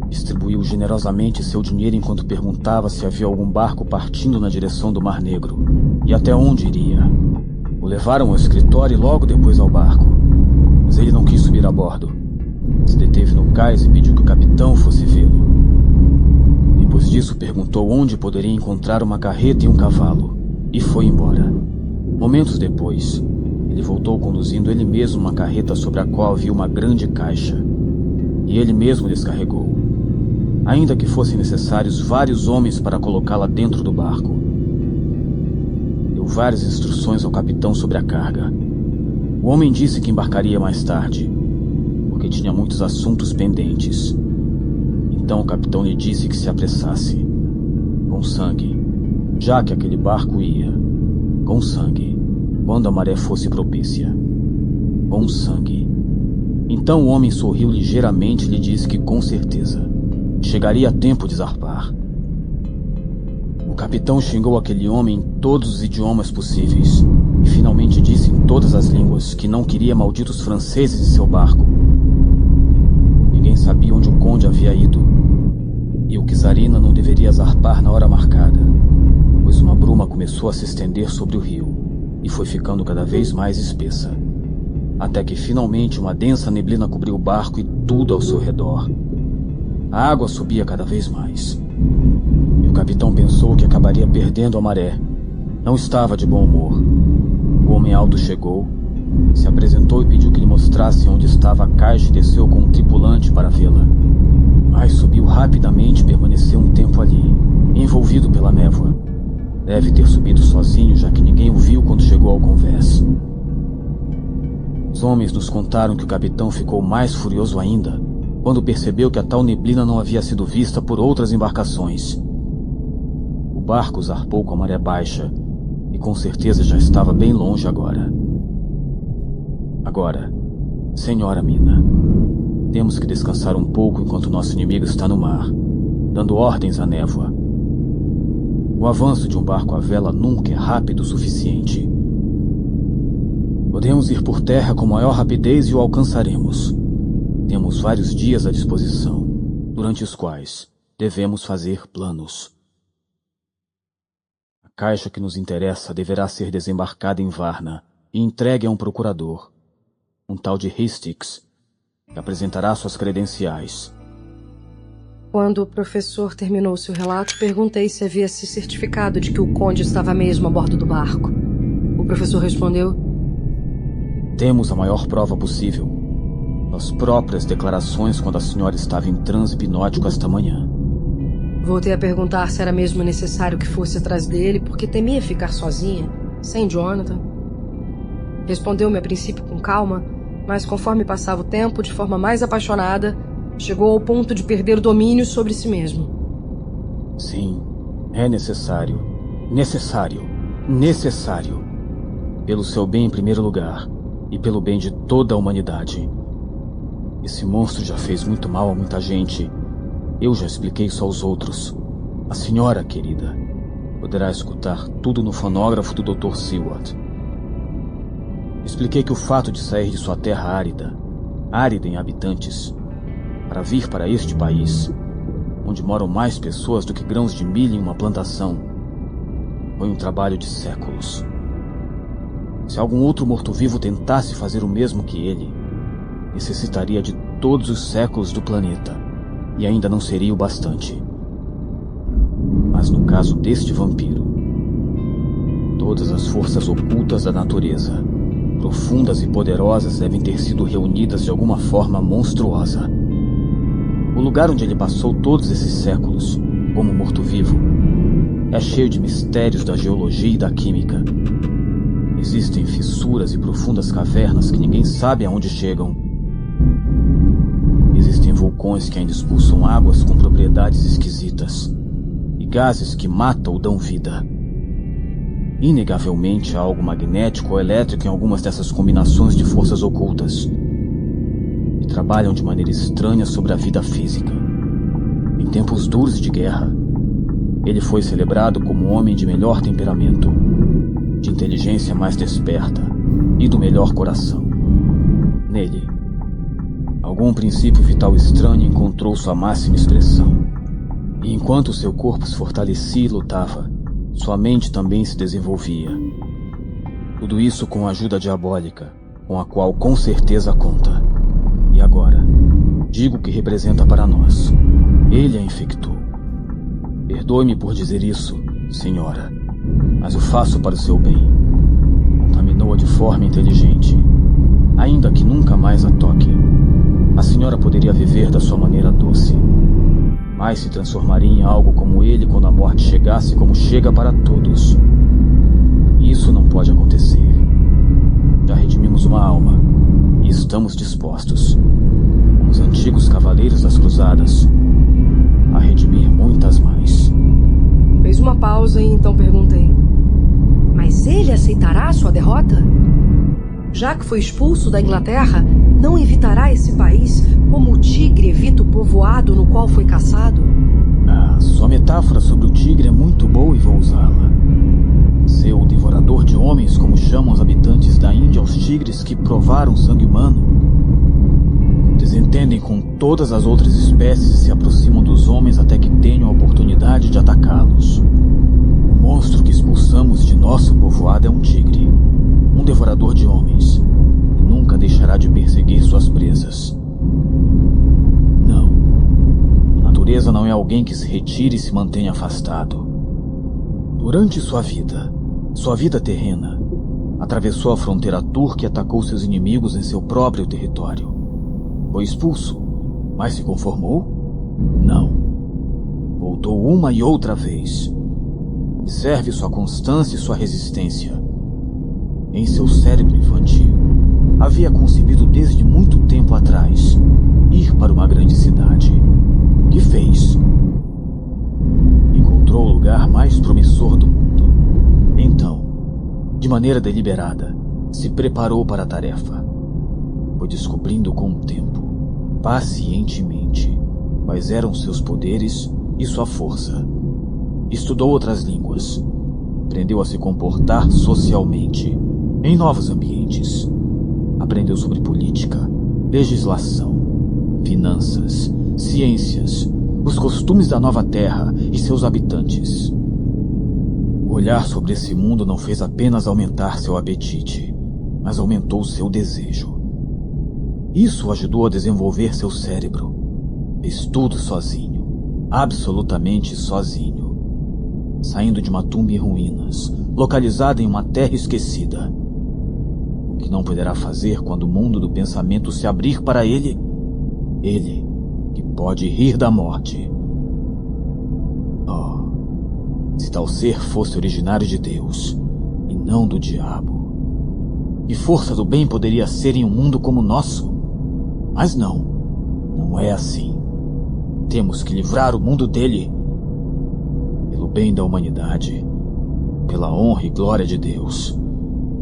Distribuiu generosamente seu dinheiro enquanto perguntava se havia algum barco partindo na direção do Mar Negro e até onde iria. O levaram ao escritório e logo depois ao barco, mas ele não quis subir a bordo. Se deteve no cais e pediu que o capitão fosse vê-lo. Depois disso, perguntou onde poderia encontrar uma carreta e um cavalo, e foi embora. Momentos depois, ele voltou conduzindo ele mesmo uma carreta sobre a qual havia uma grande caixa, e ele mesmo descarregou, ainda que fossem necessários vários homens para colocá-la dentro do barco. Deu várias instruções ao capitão sobre a carga. O homem disse que embarcaria mais tarde, porque tinha muitos assuntos pendentes. Então o capitão lhe disse que se apressasse. Com sangue, já que aquele barco ia. Com sangue, quando a maré fosse propícia. Com sangue. Então o homem sorriu ligeiramente e lhe disse que com certeza chegaria a tempo de zarpar. O capitão xingou aquele homem em todos os idiomas possíveis e finalmente disse em todas as línguas que não queria malditos franceses em seu barco. Ninguém sabia onde o conde havia ido e o Czarina não deveria zarpar na hora marcada, pois uma bruma começou a se estender sobre o rio e foi ficando cada vez mais espessa, até que finalmente uma densa neblina cobriu o barco e tudo ao seu redor. A água subia cada vez mais. E o capitão pensou que acabaria perdendo a maré. Não estava de bom humor. O homem alto chegou, se apresentou e pediu que lhe mostrasse onde estava a caixa e desceu com um tripulante para vê-la. Mas subiu rapidamente e permaneceu um tempo ali, envolvido pela névoa. Deve ter subido sozinho, já que ninguém o viu quando chegou ao convés. Os homens nos contaram que o capitão ficou mais furioso ainda quando percebeu que a tal neblina não havia sido vista por outras embarcações. O barco zarpou com a maré baixa e com certeza já estava bem longe agora. Agora, senhora Mina, temos que descansar um pouco enquanto nosso inimigo está no mar, dando ordens à névoa. O avanço de um barco à vela nunca é rápido o suficiente. Podemos ir por terra com maior rapidez e o alcançaremos. Temos vários dias à disposição, durante os quais devemos fazer planos. A caixa que nos interessa deverá ser desembarcada em Varna e entregue a um procurador, um tal de Hastings, que apresentará suas credenciais. Quando o professor terminou seu relato, perguntei se havia se certificado de que o conde estava mesmo a bordo do barco. O professor respondeu: Temos a maior prova possível. As próprias declarações quando a senhora estava em transe hipnótico esta manhã. Voltei a perguntar se era mesmo necessário que fosse atrás dele, porque temia ficar sozinha, sem Jonathan. Respondeu-me a princípio com calma, mas conforme passava o tempo, de forma mais apaixonada, chegou ao ponto de perder o domínio sobre si mesmo. Sim, é necessário. Necessário. Necessário. Pelo seu bem em primeiro lugar e pelo bem de toda a humanidade. Esse monstro já fez muito mal a muita gente. Eu já expliquei isso aos outros. A senhora, querida, poderá escutar tudo no fonógrafo do Dr. Seward. Expliquei que o fato de sair de sua terra árida em habitantes, para vir para este país, onde moram mais pessoas do que grãos de milho em uma plantação, foi um trabalho de séculos. Se algum outro morto-vivo tentasse fazer o mesmo que ele, necessitaria de todos os séculos do planeta, e ainda não seria o bastante. Mas no caso deste vampiro, todas as forças ocultas da natureza, profundas e poderosas, devem ter sido reunidas de alguma forma monstruosa. O lugar onde ele passou todos esses séculos, como morto-vivo, é cheio de mistérios da geologia e da química. Existem fissuras e profundas cavernas que ninguém sabe aonde chegam. Existem vulcões que ainda expulsam águas com propriedades esquisitas e gases que matam ou dão vida. Inegavelmente há algo magnético ou elétrico em algumas dessas combinações de forças ocultas e trabalham de maneira estranha sobre a vida física. Em tempos duros de guerra, ele foi celebrado como um homem de melhor temperamento, de inteligência mais desperta e do melhor coração. Nele, algum princípio vital estranho encontrou sua máxima expressão. E enquanto seu corpo se fortalecia e lutava, sua mente também se desenvolvia. Tudo isso com a ajuda diabólica, com a qual com certeza conta. E agora, digo o que representa para nós. Ele a infectou. Perdoe-me por dizer isso, senhora, mas o faço para o seu bem. Contaminou-a de forma inteligente, ainda que nunca mais a toque. A senhora poderia viver da sua maneira doce, mas se transformaria em algo como ele quando a morte chegasse, como chega para todos. Isso não pode acontecer. Já redimimos uma alma e estamos dispostos, como os antigos cavaleiros das cruzadas, a redimir muitas mais. Fez uma pausa e então perguntei: mas ele aceitará a sua derrota? Já que foi expulso da Inglaterra, não evitará esse país como o tigre evita o povoado no qual foi caçado? Sua metáfora sobre o tigre é muito boa e vou usá-la. Seu devorador de homens, como chamam os habitantes da Índia aos tigres que provaram sangue humano, desentendem com todas as outras espécies e se aproximam dos homens até que tenham a oportunidade de atacá-los. O monstro que expulsamos de nosso povoado é um tigre, um devorador de homens, e nunca deixará de perseguir suas presas. Não. A natureza não é alguém que se retire e se mantenha afastado. Durante sua vida terrena, atravessou a fronteira turca e atacou seus inimigos em seu próprio território. Foi expulso, mas se conformou? Não. Voltou uma e outra vez. Observe sua constância e sua resistência. Em seu cérebro infantil, havia concebido desde muito tempo atrás ir para uma grande cidade. Que fez? Encontrou o lugar mais promissor do mundo. Então, de maneira deliberada, se preparou para a tarefa. Foi descobrindo com o tempo, pacientemente, quais eram seus poderes e sua força. Estudou outras línguas. Aprendeu a se comportar socialmente, em novos ambientes. Aprendeu sobre política, legislação, finanças, ciências, os costumes da nova terra e seus habitantes. O olhar sobre esse mundo não fez apenas aumentar seu apetite, mas aumentou seu desejo. Isso o ajudou a desenvolver seu cérebro. Fez tudo sozinho, absolutamente sozinho. Saindo de uma tumba em ruínas, localizada em uma terra esquecida. O que não poderá fazer quando o mundo do pensamento se abrir para ele? Ele, que pode rir da morte. Oh, se tal ser fosse originário de Deus, e não do diabo. Que força do bem poderia ser em um mundo como o nosso? Mas não é assim. Temos que livrar o mundo dele. Pelo bem da humanidade, pela honra e glória de Deus,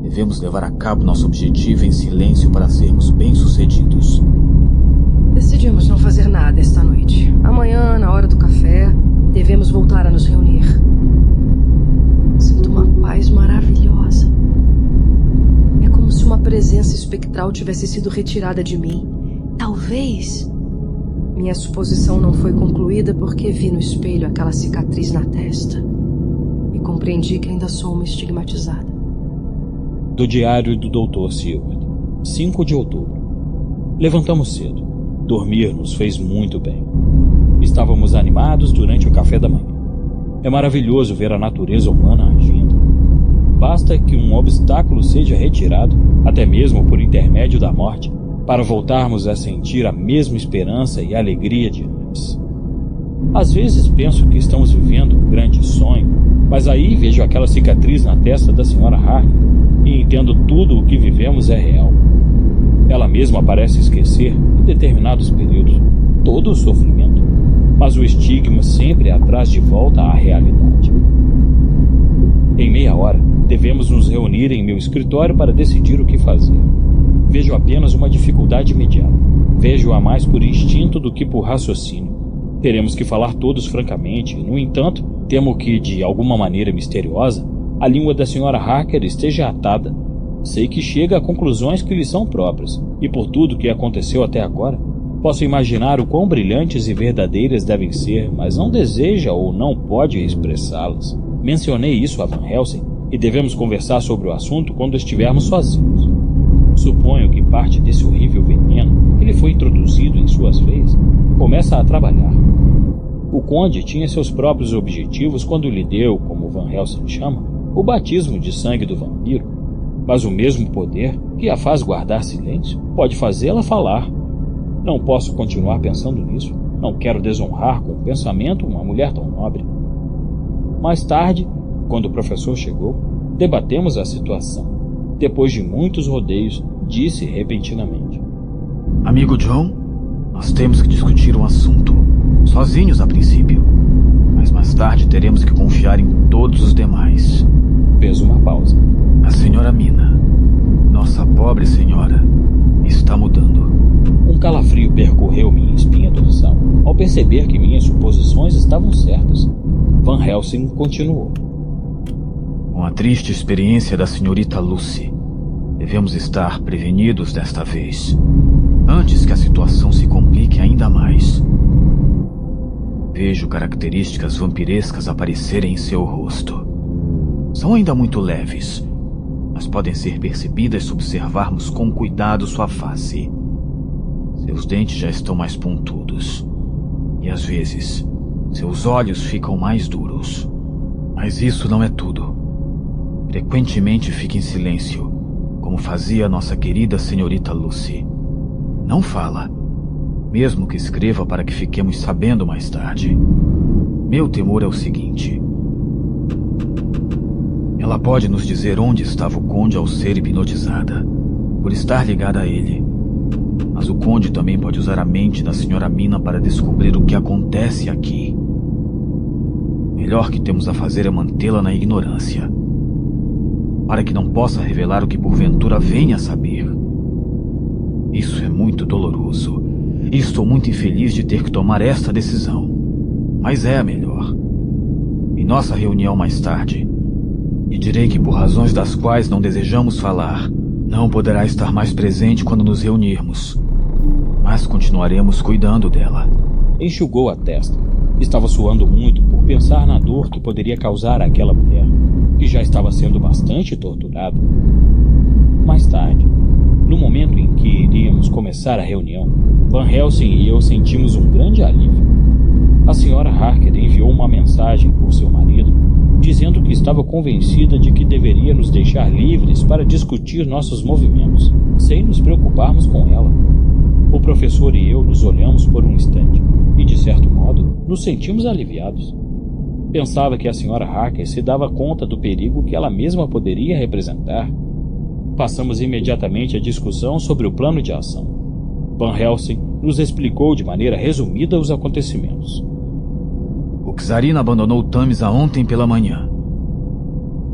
devemos levar a cabo nosso objetivo em silêncio para sermos bem-sucedidos. Decidimos não fazer nada esta noite. Amanhã, na hora do café, devemos voltar a nos reunir. Sinto uma paz maravilhosa. É como se uma presença espectral tivesse sido retirada de mim. Talvez minha suposição não foi concluída porque vi no espelho aquela cicatriz na testa e compreendi que ainda sou uma estigmatizada. Do diário do Dr. Seward, 5 de outubro. Levantamos cedo. Dormir nos fez muito bem. Estávamos animados durante o café da manhã. É maravilhoso ver a natureza humana agindo. Basta que um obstáculo seja retirado, até mesmo por intermédio da morte, para voltarmos a sentir a mesma esperança e alegria de antes. Às vezes penso que estamos vivendo um grande sonho, Mas aí vejo aquela cicatriz na testa da Sra. Harker e entendo tudo o que vivemos é real. Ela mesma parece esquecer, em determinados períodos, todo o sofrimento, mas o estigma sempre traz de volta à realidade. Em meia hora, devemos nos reunir em meu escritório para decidir o que fazer. Vejo apenas uma dificuldade imediata. Vejo-a mais por instinto do que por raciocínio. Teremos que falar todos francamente, e, no entanto, temo que, de alguma maneira misteriosa, a língua da Sra. Harker esteja atada. Sei que chega a conclusões que lhe são próprias, e por tudo que aconteceu até agora, posso imaginar o quão brilhantes e verdadeiras devem ser, mas não deseja ou não pode expressá-las. Mencionei isso a Van Helsing, e devemos conversar sobre o assunto quando estivermos sozinhos. Suponho que parte desse horrível veneno, que lhe foi introduzido em suas veias, começa a trabalhar. O conde tinha seus próprios objetivos quando lhe deu, como Van Helsing chama, o batismo de sangue do vampiro, mas o mesmo poder que a faz guardar silêncio pode fazê-la falar. Não posso continuar pensando nisso. Não quero desonrar com o pensamento uma mulher tão nobre. Mais tarde, quando o professor chegou, debatemos a situação. Depois de muitos rodeios, disse repentinamente: Amigo John, nós temos que discutir um assunto. Sozinhos a princípio. Mas mais tarde teremos que confiar em todos os demais. Fez uma pausa. A senhora Mina, nossa pobre senhora, está mudando. Um calafrio percorreu minha espinha dorsal ao perceber que minhas suposições estavam certas. Van Helsing continuou: Com a triste experiência da senhorita Lucy, devemos estar prevenidos desta vez, antes que a situação se complique ainda mais. Vejo características vampirescas aparecerem em seu rosto. São ainda muito leves, mas podem ser percebidas se observarmos com cuidado sua face. Seus dentes já estão mais pontudos, e às vezes, seus olhos ficam mais duros. Mas isso não é tudo. Frequentemente fica em silêncio, como fazia nossa querida senhorita Lucy. Não fala, mesmo que escreva para que fiquemos sabendo mais tarde. Meu temor é o seguinte: ela pode nos dizer onde estava o conde ao ser hipnotizada, por estar ligada a ele. Mas o conde também pode usar a mente da senhora Mina para descobrir o que acontece aqui. Melhor que temos a fazer é mantê-la na ignorância, para que não possa revelar o que porventura venha a saber. Isso é muito doloroso, e estou muito infeliz de ter que tomar esta decisão, mas é a melhor. Em nossa reunião mais tarde, e direi que por razões das quais não desejamos falar, não poderá estar mais presente quando nos reunirmos, mas continuaremos cuidando dela. Enxugou a testa. Estava suando muito por pensar na dor que poderia causar àquela mulher, que já estava sendo bastante torturada. Mais tarde, no momento em que iríamos começar a reunião, Van Helsing e eu sentimos um grande alívio. A Sra. Harker enviou uma mensagem por seu marido, dizendo que estava convencida de que deveria nos deixar livres para discutir nossos movimentos, sem nos preocuparmos com ela. O professor e eu nos olhamos por um instante e, de certo modo, nos sentimos aliviados. Pensava que a Sra. Harker se dava conta do perigo que ela mesma poderia representar. Passamos imediatamente à discussão sobre o plano de ação. Van Helsing nos explicou de maneira resumida os acontecimentos. O Czarina abandonou Tamisa ontem pela manhã.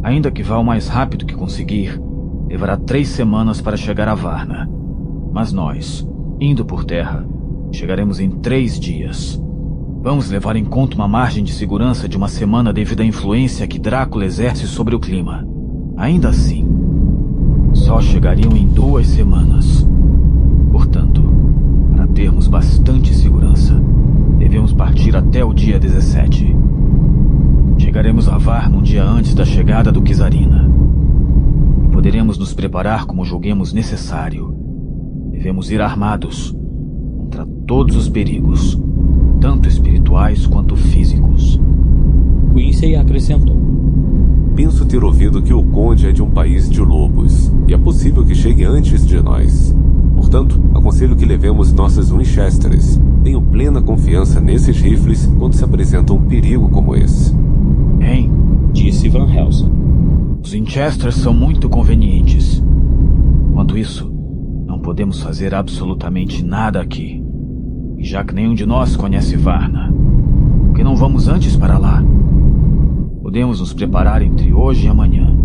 Ainda que vá o mais rápido que conseguir, levará 3 semanas para chegar a Varna. Mas nós, indo por terra, chegaremos em 3 dias. Vamos levar em conta uma margem de segurança de 1 semana devido à influência que Drácula exerce sobre o clima. Ainda assim, só chegariam em 2 semanas. Portanto, para termos bastante segurança, devemos partir até o dia 17. Chegaremos a Varna um dia antes da chegada do Czarina. E poderemos nos preparar como julguemos necessário. Devemos ir armados contra todos os perigos, tanto espirituais quanto físicos. Quincy acrescentou: Penso ter ouvido que o conde é de um país de lobos, e é possível que chegue antes de nós. Portanto, aconselho que levemos nossas Winchesters. Tenho plena confiança nesses rifles quando se apresenta um perigo como esse. Hein? disse Van Helsing. Os Winchesters são muito convenientes. Quanto isso, não podemos fazer absolutamente nada aqui. E já que nenhum de nós conhece Varna, por que não vamos antes para lá? Podemos nos preparar entre hoje e amanhã.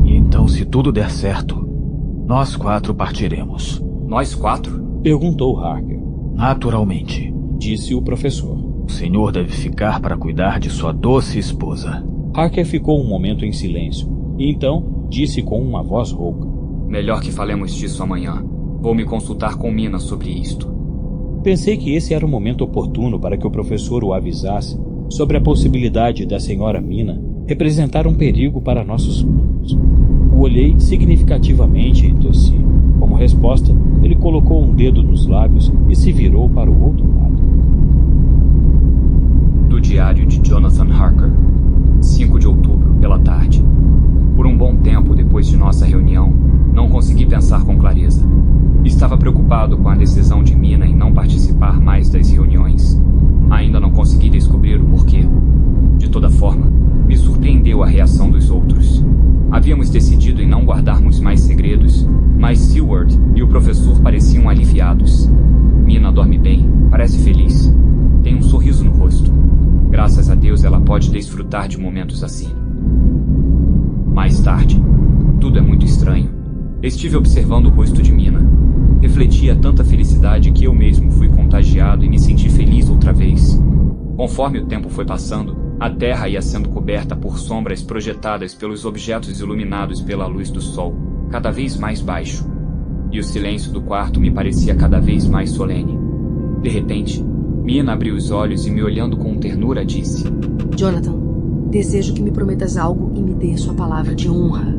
E então, se tudo der certo, nós 4 partiremos. Nós 4? Perguntou Harker. Naturalmente, Disse o professor. o senhor deve ficar para cuidar de sua doce esposa. Harker ficou um momento em silêncio e então disse com uma voz rouca. Melhor que falemos disso amanhã. Vou me consultar com Mina sobre isto. Pensei que esse era o momento oportuno para que o professor o avisasse sobre a possibilidade da senhora Mina representar um perigo para nossos planos. O olhei significativamente e tossi. Como resposta, ele colocou um dedo nos lábios e se virou para o outro lado. Do diário de Jonathan Harker, 5 de outubro, pela tarde. Por um bom tempo depois de nossa reunião, não consegui pensar com clareza. Estava preocupado com a decisão de Mina em não participar mais das reuniões. Ainda não consegui descobrir o porquê. De toda forma, me surpreendeu a reação dos outros. Havíamos decidido em não guardarmos mais segredos, mas Seward e o professor pareciam aliviados. Mina dorme bem, parece feliz. Tem um sorriso no rosto. Graças a Deus ela pode desfrutar de momentos assim. Mais tarde, tudo é muito estranho. Estive observando o rosto de Mina. Refletia tanta felicidade que eu mesmo fui contagiado e me senti feliz outra vez. Conforme o tempo foi passando, a terra ia sendo coberta por sombras projetadas pelos objetos iluminados pela luz do sol, cada vez mais baixo. E o silêncio do quarto me parecia cada vez mais solene. De repente, Mina abriu os olhos e, me olhando com ternura, disse: Jonathan, desejo que me prometas algo e me dê sua palavra de honra.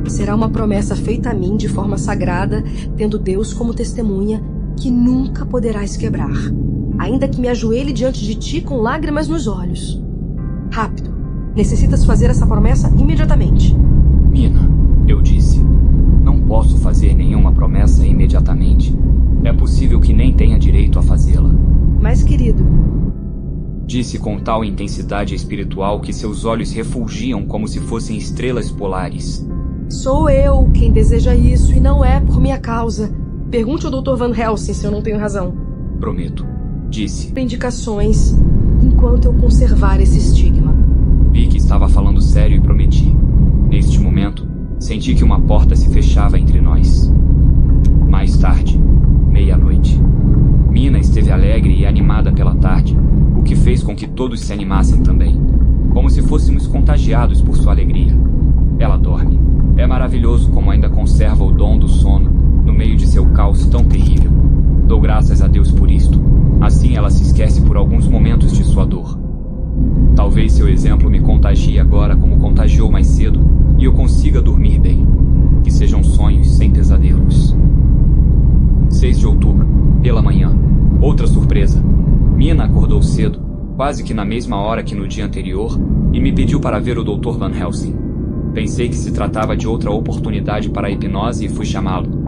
Será uma promessa feita a mim de forma sagrada, tendo Deus como testemunha, que nunca poderás quebrar, ainda que me ajoelhe diante de ti com lágrimas nos olhos. Rápido, necessitas fazer essa promessa imediatamente. Mina, eu disse, não posso fazer nenhuma promessa imediatamente. É possível que nem tenha direito a fazê-la. Mas, querido, disse com tal intensidade espiritual que seus olhos refulgiam como se fossem estrelas polares. Sou eu quem deseja isso e não é por minha causa. Pergunte ao Dr. Van Helsing se eu não tenho razão. Prometo, disse. Indicações enquanto eu conservar esse estigma. Vi que estava falando sério e prometi. Neste momento, senti que uma porta se fechava entre nós. Mais tarde, meia-noite. Mina esteve alegre e animada pela tarde, o que fez com que todos se animassem também, como se fôssemos contagiados por sua alegria. Ela dorme. É maravilhoso como ainda conserva o dom do sono no meio de seu caos tão terrível. Dou graças a Deus por isto. Assim ela se esquece por alguns momentos de sua dor. Talvez seu exemplo me contagie agora como contagiou mais cedo e eu consiga dormir bem. Que sejam sonhos sem pesadelos. 6 de outubro, pela manhã. Outra surpresa. Mina acordou cedo, quase que na mesma hora que no dia anterior, e me pediu para ver o Dr. Van Helsing. Pensei que se tratava de outra oportunidade para a hipnose e fui chamá-lo.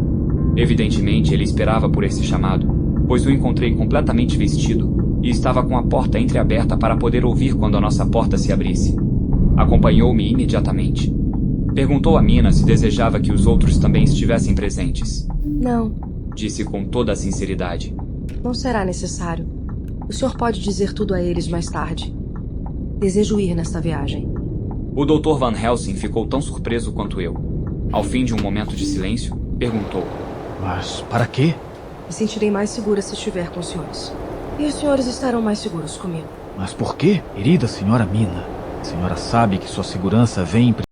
Evidentemente, ele esperava por esse chamado, pois o encontrei completamente vestido e estava com a porta entreaberta para poder ouvir quando a nossa porta se abrisse. Acompanhou-me imediatamente. Perguntou a Mina se desejava que os outros também estivessem presentes. Não, Disse com toda a sinceridade. não será necessário. O senhor pode dizer tudo a eles mais tarde. Desejo ir nesta viagem. O Dr. Van Helsing ficou tão surpreso quanto eu. Ao fim de um momento de silêncio, perguntou: Mas para quê? Me sentirei mais segura se estiver com os senhores. E os senhores estarão mais seguros comigo. Mas por quê? Querida senhora Mina, a senhora sabe que sua segurança vem em